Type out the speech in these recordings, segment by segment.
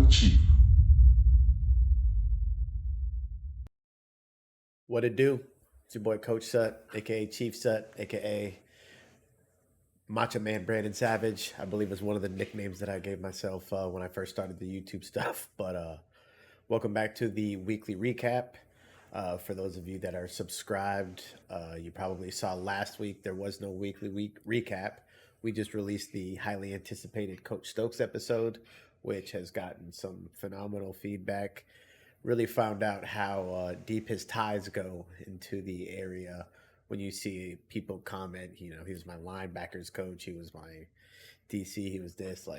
Chief. What it do? It's your boy Coach Sut, aka Chief Sut, aka Macho Man Brandon Savage. I believe is one of the nicknames that I gave myself when I first started the YouTube stuff. But welcome back to the weekly recap. For those of you that are subscribed, you probably saw last week there was no week recap. We just released the highly anticipated Coach Stokes episode, which has gotten some phenomenal feedback. Really found out how deep his ties go into the area when you see people comment, he was my linebackers coach, he was my DC, he was this,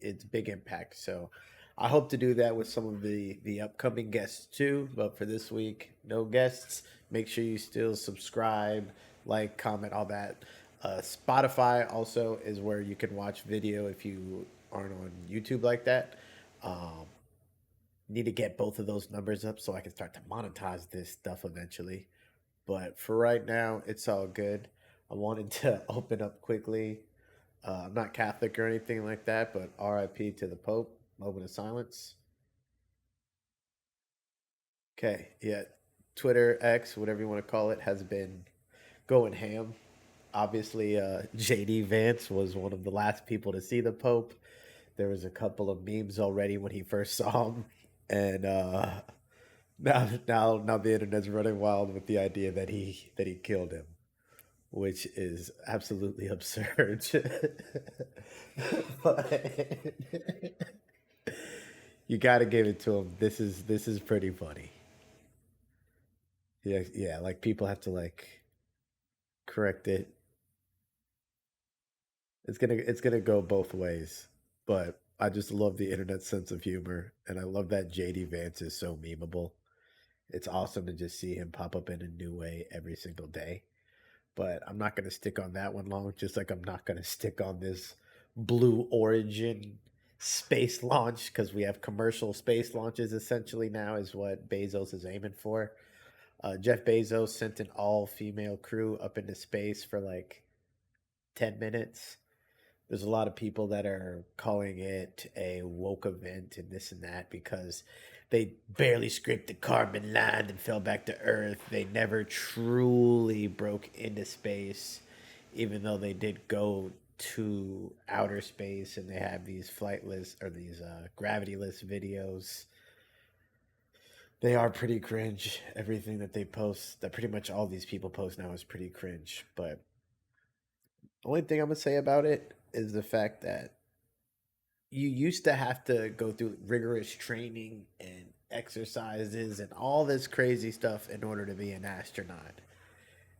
it's big impact. So I hope to do that with some of the upcoming guests too. But for this week, no guests. Make sure you still subscribe, like, comment, all that. Spotify also is where you can watch video if you aren't on YouTube like that. Um, Need to get both of those numbers up so I can start to monetize this stuff eventually. But for right now, it's all good. I wanted to open up quickly. I'm not Catholic or anything like that, but RIP to the Pope. Moment of silence. Okay, yeah. Twitter, X, whatever you want to call it, has been going ham. Obviously, JD Vance was one of the last people to see the Pope. There was a couple of memes already when he first saw him, and now the internet's running wild with the idea that he killed him, which is absolutely absurd. But you got to give it to him. This is pretty funny. Yeah, yeah. Like people have to correct it. It's gonna go both ways. But I just love the internet sense of humor, and I love that JD Vance is so memeable. It's awesome to just see him pop up in a new way every single day. But I'm not going to stick on that one long, just like I'm not going to stick on this Blue Origin space launch because we have commercial space launches essentially now, is what Bezos is aiming for. Jeff Bezos sent an all female crew up into space for like 10 minutes. There's a lot of people that are calling it a woke event and this and that because they barely scraped the carbon line and fell back to Earth. They never truly broke into space, even though they did go to outer space and they have these flightless or these gravityless videos. They are pretty cringe. Everything that they post, that pretty much all these people post now, is pretty cringe. But the only thing I'm gonna say about it is the fact that you used to have to go through rigorous training and exercises and all this crazy stuff in order to be an astronaut.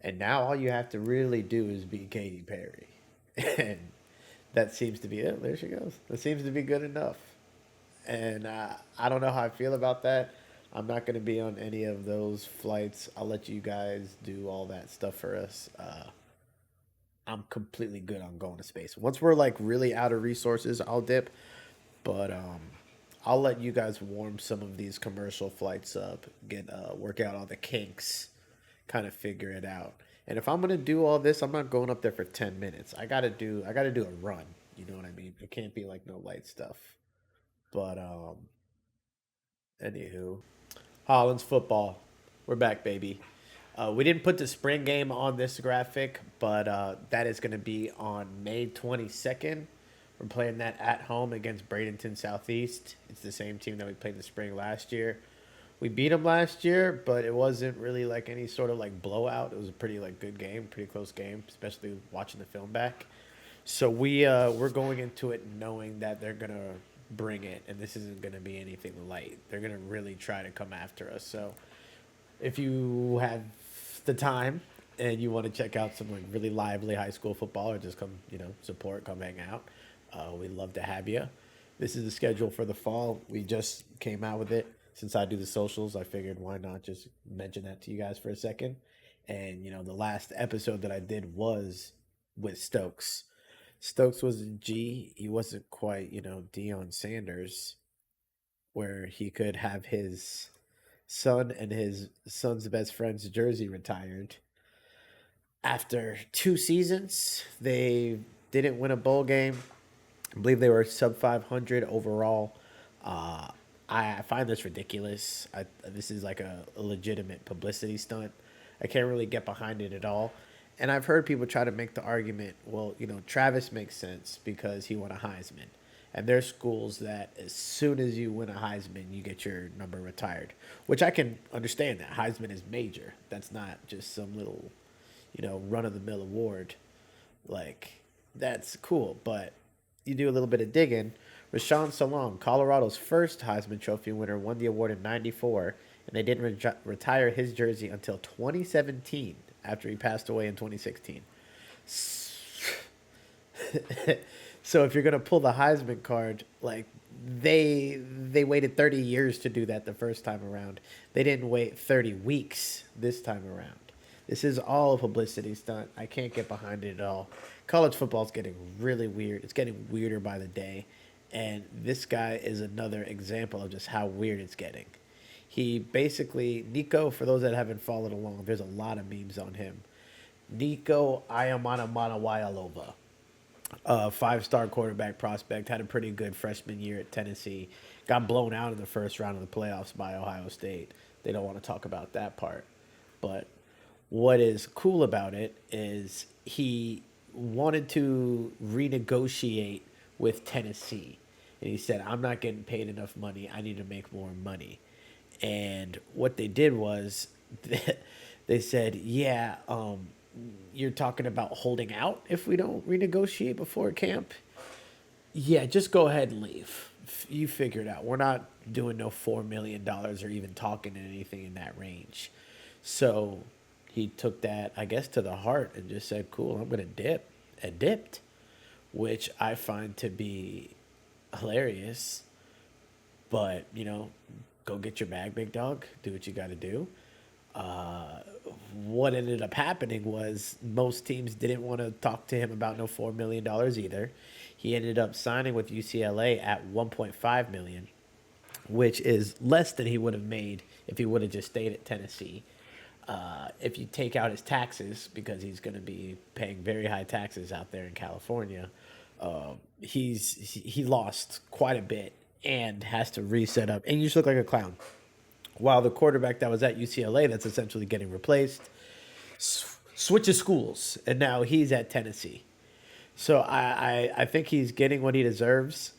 And now all you have to really do is be Katy Perry. And that seems to be it. There she goes. That seems to be good enough. And I don't know how I feel about that. I'm not going to be on any of those flights. I'll let you guys do all that stuff for us. I'm completely good on going to space. Once we're like really out of resources, I'll dip. But I'll let you guys warm some of these commercial flights up, get work out all the kinks, kind of figure it out. And if I'm gonna do all this, I'm not going up there for 10 minutes. I gotta do a run. You know what I mean? It can't be like no light stuff. But anywho, Hollins football, we're back, baby. We didn't put the spring game on this graphic, but that is going to be on May 22nd. We're playing that at home against Bradenton Southeast. It's the same team that we played in the spring last year. We beat them last year, but it wasn't really like any sort of like blowout. It was a pretty like good game, pretty close game, especially watching the film back. So we're going into it knowing that they're gonna bring it, and this isn't gonna be anything light. They're gonna really try to come after us. So if you have the time and you want to check out some like really lively high school football or just come, support, come hang out, we'd love to have you. This is the schedule for the fall. We just came out with it. Since I do the socials, I figured why not just mention that to you guys for a second. And the last episode that I did was with Stokes. Stokes was a G. He wasn't quite, Deion Sanders, where he could have his son and his son's best friend's jersey retired. After 2 seasons, they didn't win a bowl game. I believe they were sub 500 overall. Uh, I find this ridiculous. This is like a legitimate publicity stunt. I can't really get behind it at all. And I've heard people try to make the argument, well, Travis makes sense because he won a Heisman. And there's schools that as soon as you win a Heisman, you get your number retired, which I can understand that. Heisman is major. That's not just some little, run of the mill award. Like, that's cool. But you do a little bit of digging. Rashawn Salam, Colorado's first Heisman Trophy winner, won the award in '94, and they didn't retire his jersey until 2017 after he passed away in 2016. So if you're gonna pull the Heisman card, like they waited 30 years to do that the first time around. They didn't wait 30 weeks this time around. This is all a publicity stunt. I can't get behind it at all. College football is getting really weird. It's getting weirder by the day. And this guy is another example of just how weird it's getting. He basically, Nico, for those that haven't followed along, there's a lot of memes on him. Nico Ayamanamanawailova, a five-star quarterback prospect, had a pretty good freshman year at Tennessee. Got blown out in the first round of the playoffs by Ohio State. They don't want to talk about that part. But what is cool about it is he wanted to renegotiate with Tennessee. And he said, I'm not getting paid enough money. I need to make more money. And what they did was they said, yeah, you're talking about holding out if we don't renegotiate before camp. Yeah, just go ahead and leave. You figure it out. We're not doing no $4 million or even talking anything in that range. So he took that, I guess, to the heart and just said, cool, I'm going to dip. And dipped, which I find to be hilarious. But, go get your bag, big dog. Do what you got to do. What ended up happening was most teams didn't want to talk to him about no $4 million either. He ended up signing with UCLA at $1.5 million, which is less than he would have made if he would have just stayed at Tennessee. If you take out his taxes, because he's going to be paying very high taxes out there in California, he lost quite a bit and has to reset up. And you just look like a clown. While the quarterback that was at UCLA, that's essentially getting replaced, switches schools, and now he's at Tennessee. So I think he's getting what he deserves.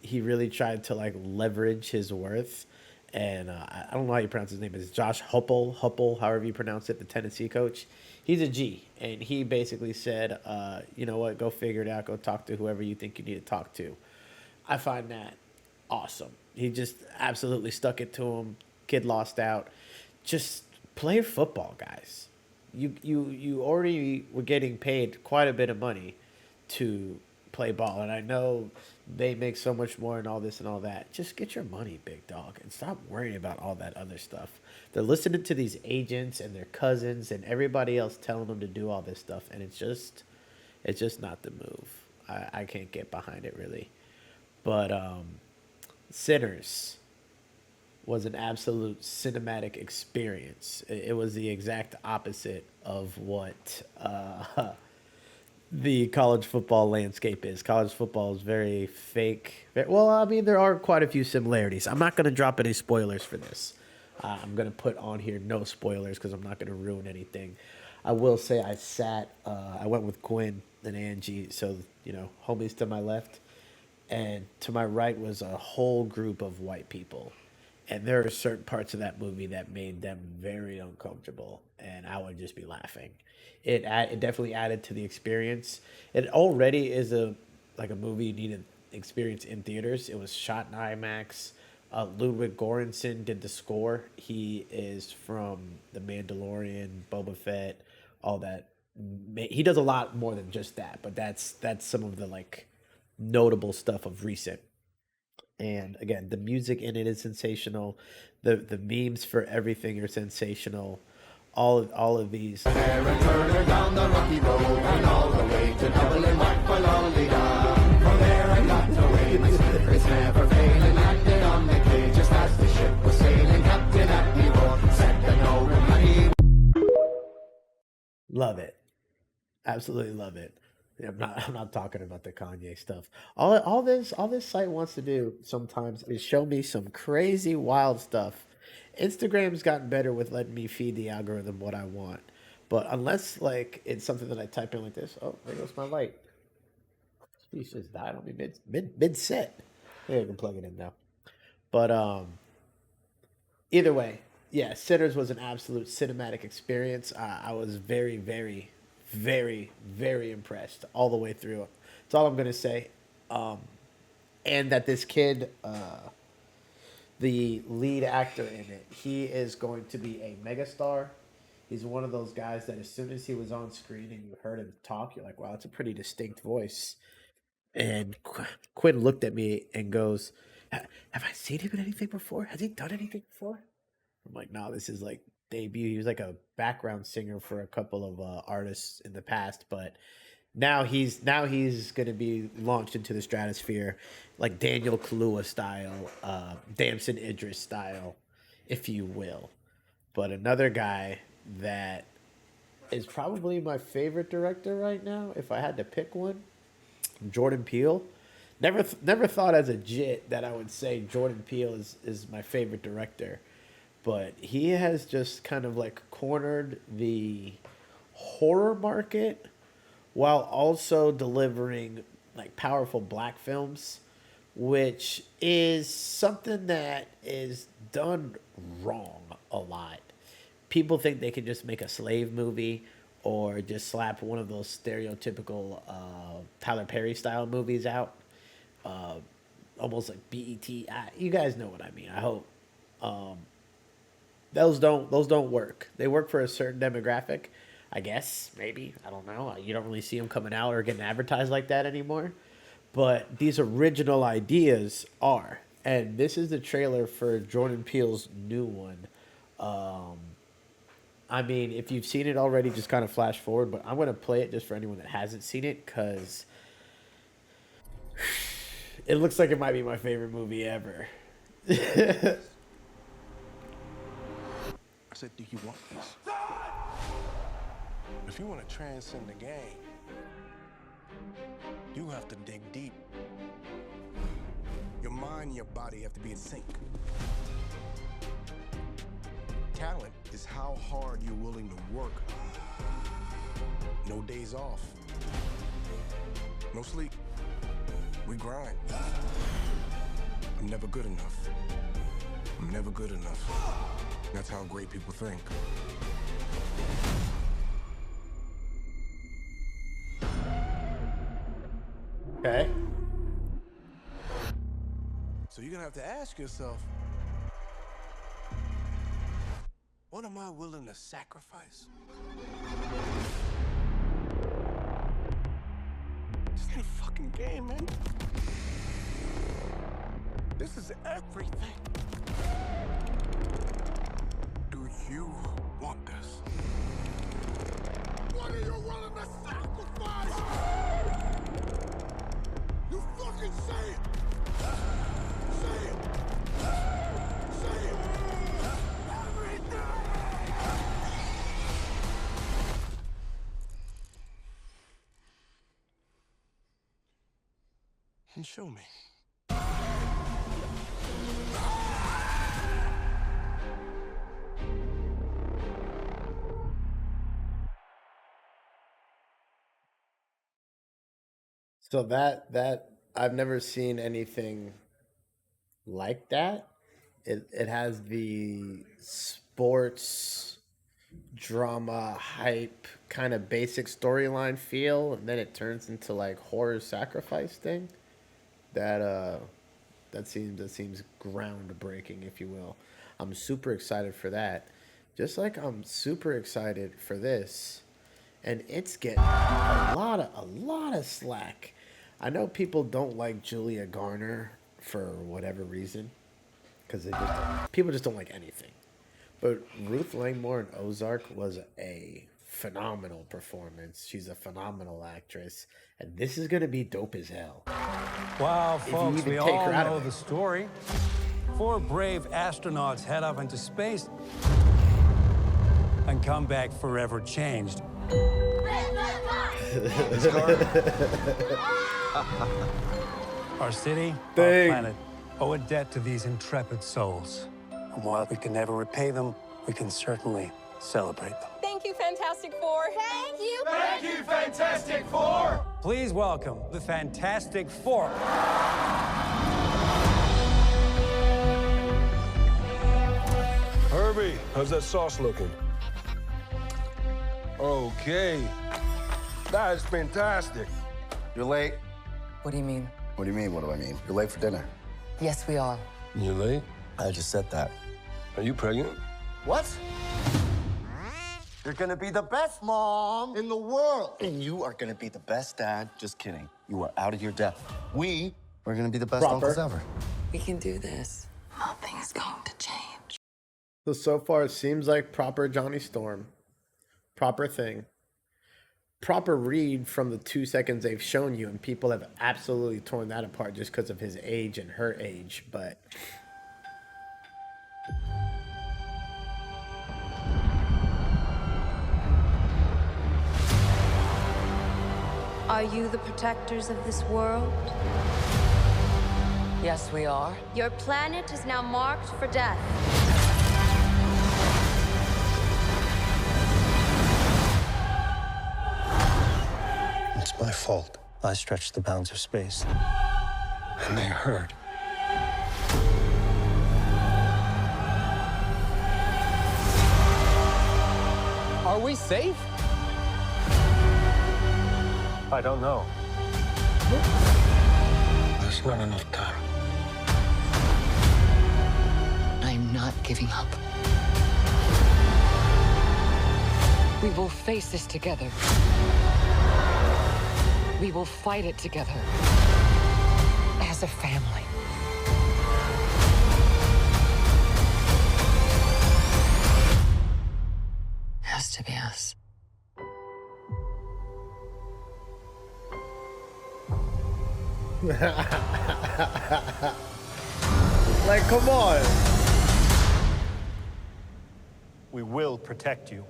He really tried to leverage his worth. And I don't know how you pronounce his name. It's Josh Huppel, however you pronounce it, the Tennessee coach. He's a G. And he basically said, you know what, go figure it out. Go talk to whoever you think you need to talk to. I find that awesome. He just absolutely stuck it to him. Kid lost out. Just play football, guys. You already were getting paid quite a bit of money to play ball. And I know they make so much more and all this and all that. Just get your money, big dog, and stop worrying about all that other stuff. They're listening to these agents and their cousins and everybody else telling them to do all this stuff, and it's just not the move. I can't get behind it really. But Sinners was an absolute cinematic experience. It was the exact opposite of what the college football landscape is. College football is very fake. Well, I mean, there are quite a few similarities. I'm not going to drop any spoilers for this. I'm going to put on here no spoilers because I'm not going to ruin anything. I will say I went with Quinn and Angie, so, homies to my left. And to my right was a whole group of white people. And there are certain parts of that movie that made them very uncomfortable, and I would just be laughing. It definitely added to the experience. It already is a movie you need to experience in theaters. It was shot in IMAX. Ludwig Göransson did the score. He is from The Mandalorian, Boba Fett, all that. He does a lot more than just that, but that's some of the notable stuff of recent. And again, the music in it is sensational. The memes for everything are sensational. All of these. Aaron Turner down the rocky road and all the way to Dublin, Mark Maloney. From there I got away, my spirits never failing, landed on the quay just as the ship was sailing. Captain at me roared, said that no money. Love it. Absolutely love it. Yeah, I'm not talking about the Kanye stuff. All this site wants to do sometimes is show me some crazy wild stuff. Instagram's gotten better with letting me feed the algorithm what I want. But unless like it's something that I type in like this, oh, there goes my light. She's just died on me mid set. Maybe I can plug it in now. But either way, yeah, Sinners was an absolute cinematic experience. I was very, very, very, very impressed all the way through. That's all I'm gonna say. And that this kid, the lead actor in it, he is going to be a megastar. He's one of those guys that as soon as he was on screen and you heard him talk, you're like, wow, that's a pretty distinct voice. And Quinn looked at me and goes, have I seen him in anything before? Has he done anything before? I'm like, no, this is like debut. He was like a background singer for a couple of artists in the past, but now he's going to be launched into the stratosphere, like Daniel Kaluuya style, Damson Idris style, if you will. But another guy that is probably my favorite director right now, if I had to pick one, Jordan Peele. Never thought as a jit that I would say Jordan Peele is my favorite director, but he has just kind of like cornered the horror market while also delivering like powerful black films, which is something that is done wrong a lot. People think they can just make a slave movie or just slap one of those stereotypical Tyler Perry style movies out, almost like BET. You guys know what I mean. I hope those don't work. They work for a certain demographic, I guess. Maybe, I don't know. You don't really see them coming out or getting advertised like that anymore. But these original ideas are, and this is the trailer for Jordan Peele's new one. I mean, if you've seen it already, just kind of flash forward, but I'm going to play it just for anyone that hasn't seen it, because it looks like it might be my favorite movie ever. I said, do you want this? If you want to transcend the game, you have to dig deep. Your mind and your body have to be in sync. Talent is how hard you're willing to work. No days off. No sleep. We grind. I'm never good enough. I'm never good enough. That's how great people think. Okay. So you're gonna have to ask yourself, what am I willing to sacrifice? This ain't a fucking game, man. This is everything. Do you want this? What are you willing to sacrifice? You fucking say it! Say it! Say it! Everything! And show me. So that I've never seen anything like that. It has the sports drama hype kind of basic storyline feel, and then it turns into like horror sacrifice thing. That seems groundbreaking, if you will. I'm super excited for that. Just like I'm super excited for this, and it's getting a lot of slack. I know people don't like Julia Garner for whatever reason, because people just don't like anything. But Ruth Langmore in Ozark was a phenomenal performance. She's a phenomenal actress, and this is gonna be dope as hell. Wow, you folks, even we take all her out of know it. the story. 4 brave astronauts head off into space and come back forever changed. This car? Our city, Dang. our planet, owe a debt to these intrepid souls. And while we can never repay them, we can certainly celebrate them. Thank you, Fantastic Four. Thank you. Thank you, Fantastic Four! Please welcome the Fantastic Four. Herbie, how's that sauce looking? Okay. That is fantastic. You're late. What do you mean? What do you mean, what do I mean? You're late for dinner. Yes, we are. You late? I just said that. Are you pregnant? What? You're gonna be the best mom in the world. And you are gonna be the best dad. Just kidding. You are out of your depth. We are gonna be the best Proper. uncles ever. We can do this. Nothing is going to change. So far, it seems like proper Johnny Storm. Proper thing. Proper read from the 2 seconds they've shown you, and people have absolutely torn that apart just because of his age and her age, but... Are you the protectors of this world? Yes, we are. Your planet is now marked for death. It's my fault. I stretched the bounds of space. And they hurt. Are we safe? I don't know. There's not enough time. I'm not giving up. We will face this together. We will fight it together. As a family. Has to be us. Like, come on. We will protect you.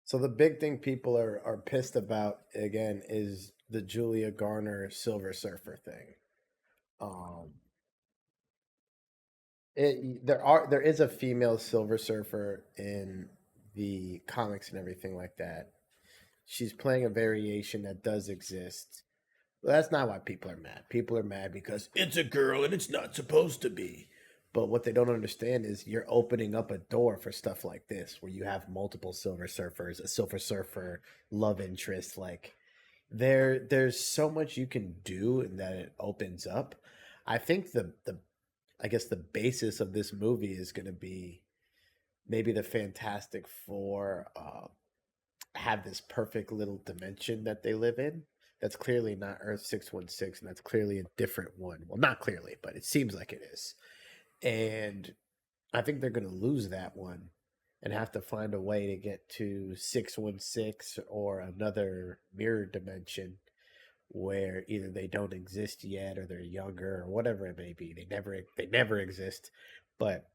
So the big thing people are pissed about, again, is the Julia Garner Silver Surfer thing. There is a female Silver Surfer in the comics and everything like that. She's playing a variation that does exist. Well, that's not why people are mad. People are mad because it's a girl and it's not supposed to be. But what they don't understand is you're opening up a door for stuff like this, where you have multiple Silver Surfers, a Silver Surfer love interest. Like, there's so much you can do, and that it opens up. I think I guess the basis of this movie is going to be maybe the Fantastic Four have this perfect little dimension that they live in. That's clearly not Earth 616, and that's clearly a different one. Well, not clearly, but it seems like it is. And I think they're going to lose that one and have to find a way to get to 616 or another mirror dimension where either they don't exist yet or they're younger or whatever it may be. They never exist, but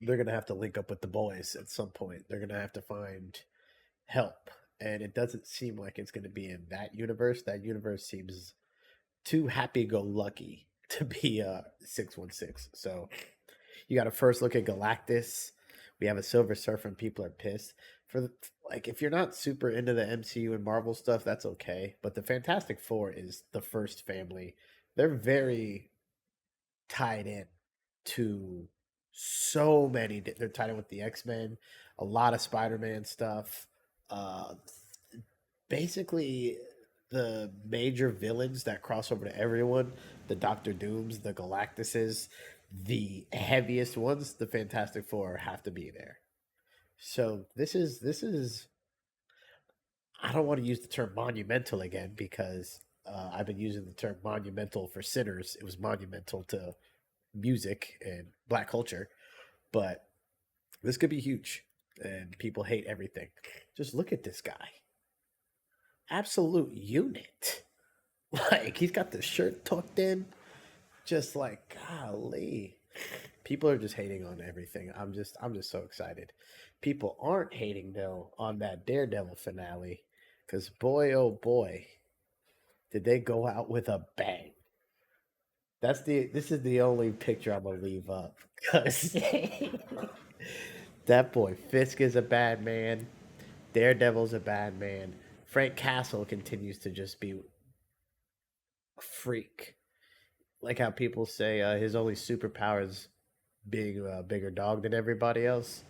they're going to have to link up with the boys at some point. They're going to have to find help. And it doesn't seem like it's going to be in that universe. That universe seems too happy-go-lucky to be 616. So you got to first look at Galactus. We have a Silver Surfer and people are pissed. If you're not super into the MCU and Marvel stuff, that's okay. But the Fantastic Four is the first family. They're very tied in to so many. They're tied in with the X-Men, a lot of Spider-Man stuff. Basically, the major villains that cross over to everyone, the Doctor Dooms, the Galactuses, the heaviest ones, the Fantastic Four have to be there. So this is I don't want to use the term monumental again because I've been using the term monumental for Sinners. It was monumental to music and Black culture, but this could be huge and people hate everything. Just look at this guy. absolute unit. Like, he's got the shirt tucked in, just like, golly. People are just hating on everything. I'm just so excited. People aren't hating though on that Daredevil finale, because boy oh boy, did they go out with a bang. This is the only picture I'm gonna leave up, because that boy Fisk is a bad man. Daredevil's a bad man. Frank Castle continues to just be a freak. Like how people say his only superpower is being a bigger dog than everybody else.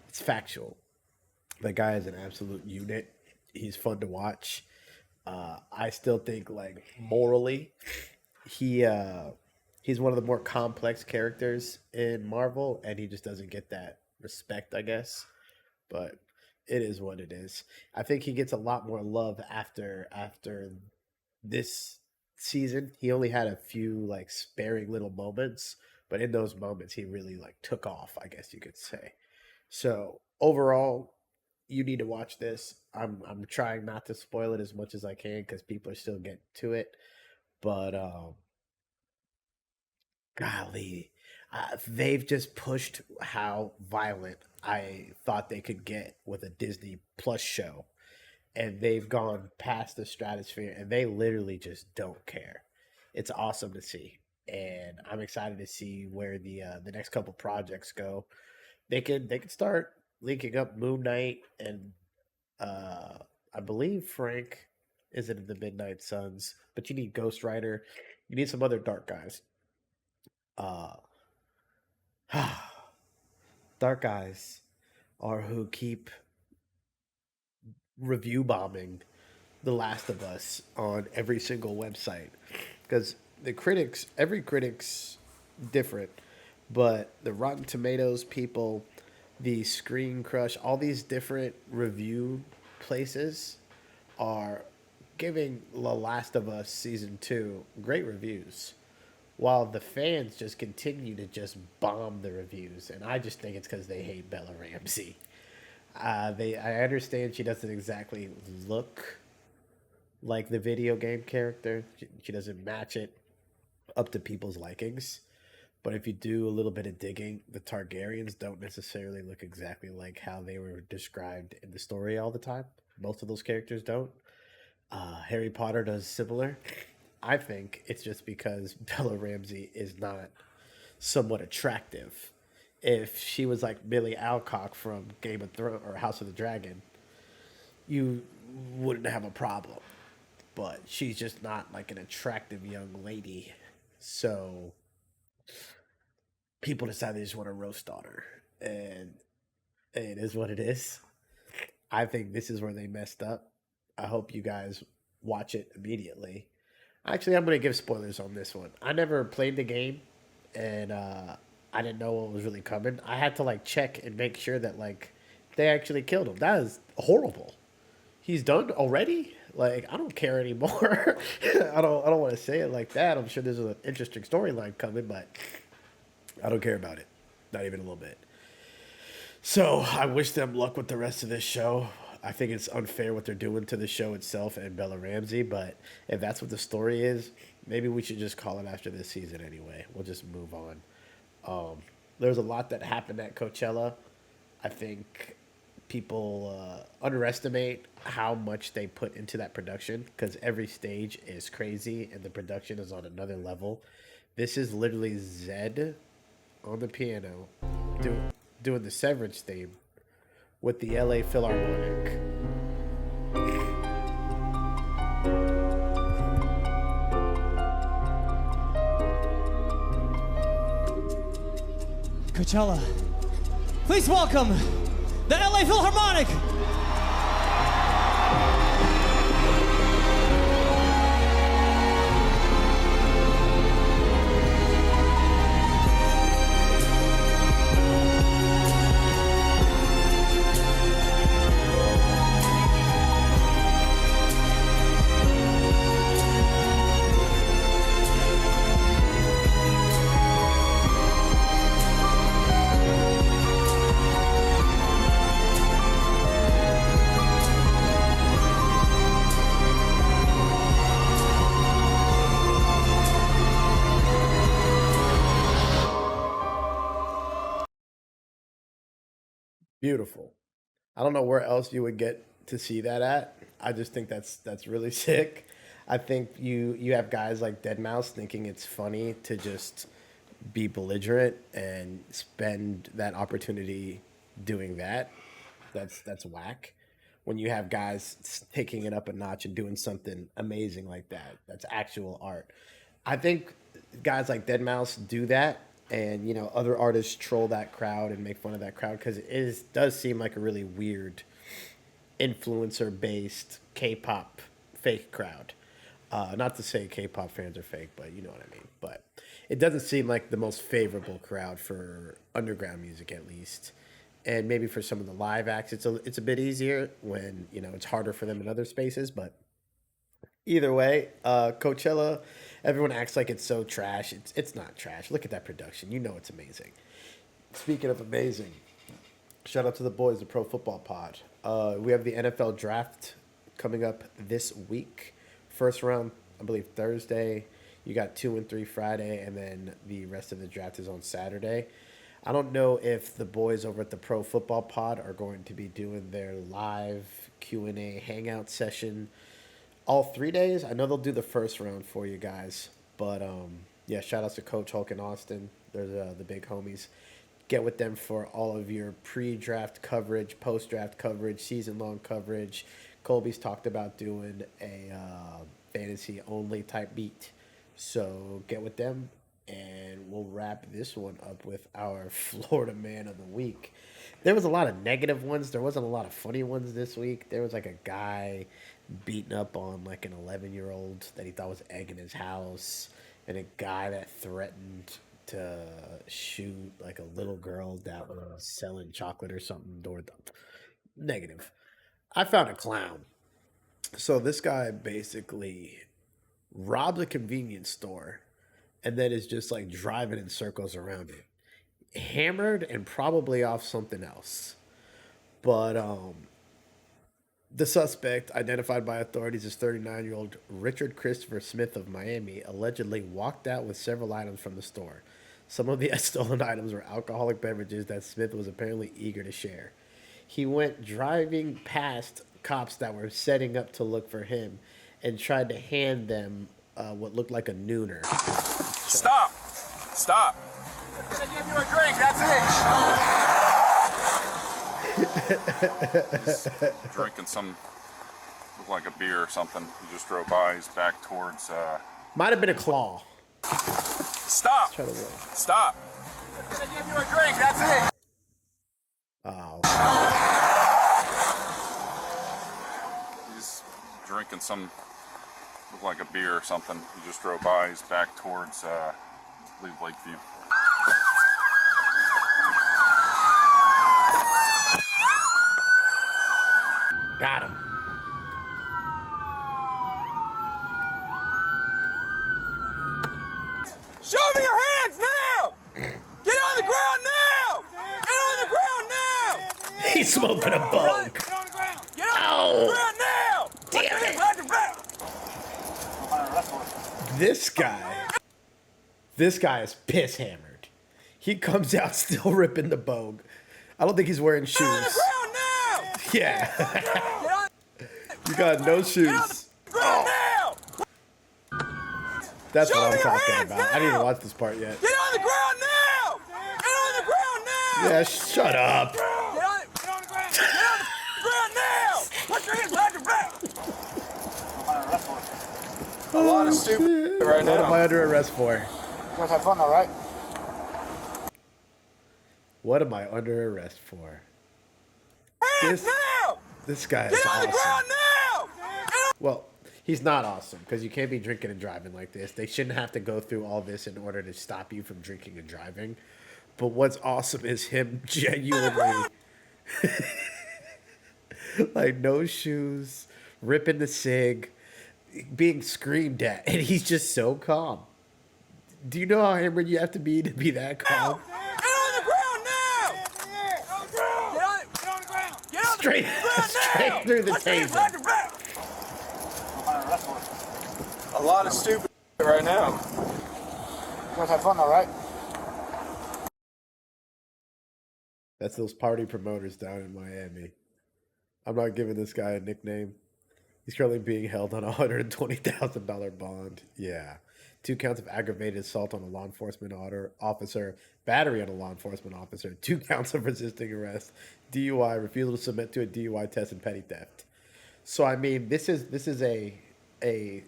It's factual. The guy is an absolute unit. He's fun to watch. I still think, like, morally, he's one of the more complex characters in Marvel, and he just doesn't get that respect, I guess. But it is what it is. I think he gets a lot more love after this season. He only had a few like sparing little moments, but in those moments he really like took off, I guess you could say. So overall, you need to watch this. I'm trying not to spoil it as much as I can because people are still getting to it. But golly, they've just pushed how violent I thought they could get with a Disney Plus show. And they've gone past the stratosphere, and they literally just don't care. It's awesome to see, and I'm excited to see where the next couple projects go. They could start linking up Moon Knight, and I believe Frank is in the Midnight Suns, but you need Ghost Rider. You need some other dark guys. Dark guys are who keep review bombing The Last of Us on every single website, because every critic's different, but the Rotten Tomatoes people, the Screen Crush, all these different review places are giving The Last of Us Season 2 great reviews, while the fans just continue to just bomb the reviews. And I just think it's because they hate Bella Ramsey. I understand she doesn't exactly look like the video game character. She doesn't match it up to people's likings. But if you do a little bit of digging, the Targaryens don't necessarily look exactly like how they were described in the story all the time. Most of those characters don't. Harry Potter does similar. I think it's just because Bella Ramsey is not somewhat attractive. If she was like Millie Alcock from Game of Thrones or House of the Dragon, you wouldn't have a problem. But she's just not like an attractive young lady. So people decide they just want to roast on her. And it is what it is. I think this is where they messed up. I hope you guys watch it immediately. Actually, I'm going to give spoilers on this one. I never played the game, and I didn't know what was really coming. I had to like check and make sure that like they actually killed him. That is horrible. He's done already? Like, I don't care anymore. I don't want to say it like that. I'm sure there's an interesting storyline coming, but I don't care about it. Not even a little bit. So I wish them luck with the rest of this show. I think it's unfair what they're doing to the show itself and Bella Ramsey, but if that's what the story is, maybe we should just call it after this season anyway. We'll just move on. There's a lot that happened at Coachella. I think people underestimate how much they put into that production, because every stage is crazy and the production is on another level. This is literally Zed on the piano doing the Severance theme with the LA Philharmonic. Coachella, please welcome the LA Philharmonic. Beautiful. I don't know where else you would get to see that at. I just think that's really sick. I think you have guys like Dead Mouse thinking it's funny to just be belligerent and spend that opportunity doing that. That's whack. When you have guys taking it up a notch and doing something amazing like that, that's actual art. I think guys like Dead Mouse do that, and other artists troll that crowd and make fun of that crowd because does seem like a really weird influencer based K-pop fake crowd. Not to say K-pop fans are fake, but you know what I mean. But it doesn't seem like the most favorable crowd for underground music, at least. And maybe for some of the live acts, it's a bit easier when it's harder for them in other spaces. But either way, Coachella, everyone acts like it's so trash. It's not trash. Look at that production. You know it's amazing. Speaking of amazing, shout out to the boys, the Pro Football Pod. We have the NFL draft coming up this week. First round, I believe, Thursday. You got 2 and 3 Friday, and then the rest of the draft is on Saturday. I don't know if the boys over at the Pro Football Pod are going to be doing their live Q&A hangout session all 3 days. I know they'll do the first round for you guys. But, yeah, shout outs to Coach Hulk and Austin. They're the big homies. Get with them for all of your pre-draft coverage, post-draft coverage, season-long coverage. Colby's talked about doing a fantasy-only type beat. So get with them, and we'll wrap this one up with our Florida Man of the Week. There was a lot of negative ones. There wasn't a lot of funny ones this week. There was like a guy beating up on like an 11-year-old that he thought was egging his house, and a guy that threatened to shoot like a little girl that was selling chocolate or something. Negative. I found a clown. So this guy basically robbed a convenience store and then is just like driving in circles around it, hammered and probably off something else. But the suspect, identified by authorities as 39-year-old Richard Christopher Smith of Miami, allegedly walked out with several items from the store. Some of the stolen items were alcoholic beverages that Smith was apparently eager to share. He went driving past cops that were setting up to look for him and tried to hand them what looked like a nooner. Stop! Stop! I'm gonna give you a drink, that's it! He's drinking some, looked like a beer or something. He just drove by, he's back towards... Might have been a claw. Stop! Stop! I'm gonna give you a drink, that's it! Oh. He's drinking some, looked like a beer or something. He just drove by, he's back towards, I believe, Lakeview. Got him. Show me your hands now! Get on the ground now! Get on the ground now! He's smoking a bug. Get on the ground! Get on the ground now! Damn it! This guy is piss hammered. He comes out still ripping the bogue. I don't think he's wearing shoes. Get on the ground now! Yeah. You got no shoes. Oh. That's what I'm talking about. I didn't even watch this part yet. Get on the ground now! Get on the ground now! Yeah, shut up. Get on the ground! Get on the ground now! Put your hands behind your back! A lot of stupid right now. What am I under arrest for? You guys have fun, all right? What am I under arrest for? This guy is Get on awesome. the ground now! Well, he's not awesome because you can't be drinking and driving like this. They shouldn't have to go through all this in order to stop you from drinking and driving. But what's awesome is him genuinely, like, no shoes, ripping the cig, being screamed at, and he's just so calm. Do you know how hammered you have to be that calm? Get on the ground now! Get on the ground! Get on the ground! Get on Straight, the ground straight now! through the Put your hands taser. behind your back! A lot of stupid right now. You guys have fun, all right? That's those party promoters down in Miami. I'm not giving this guy a nickname. He's currently being held on a $120,000 bond. Yeah. 2 counts of aggravated assault on a law enforcement officer, battery on a law enforcement officer, 2 counts of resisting arrest, DUI, refusal to submit to a DUI test, and petty theft. So I mean, this is a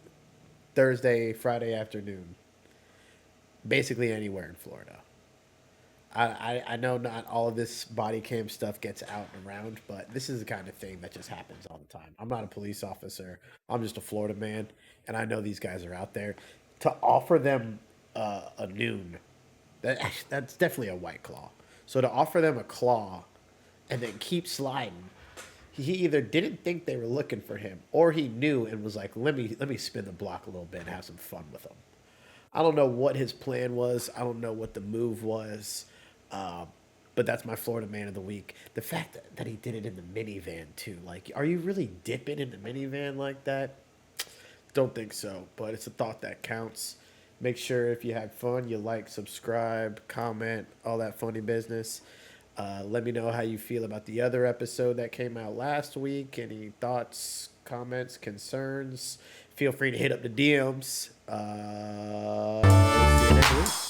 Thursday, Friday afternoon, basically anywhere in Florida. I know not all of this body cam stuff gets out and around, but this is the kind of thing that just happens all the time. I'm not a police officer. I'm just a Florida man, and I know these guys are out there. To offer them a noon, that's definitely a White Claw. So to offer them a claw and then keep sliding, he either didn't think they were looking for him, or he knew and was like, let me spin the block a little bit and have some fun with them. I don't know what his plan was. I don't know what the move was. But that's my Florida man of the week. The fact that he did it in the minivan too. Like, are you really dipping in the minivan like that? Don't think so, but it's a thought that counts. Make sure if you had fun, you like, subscribe, comment, all that funny business. Let me know how you feel about the other episode that came out last week. Any thoughts, comments, concerns? Feel free to hit up the DMs. See you next week.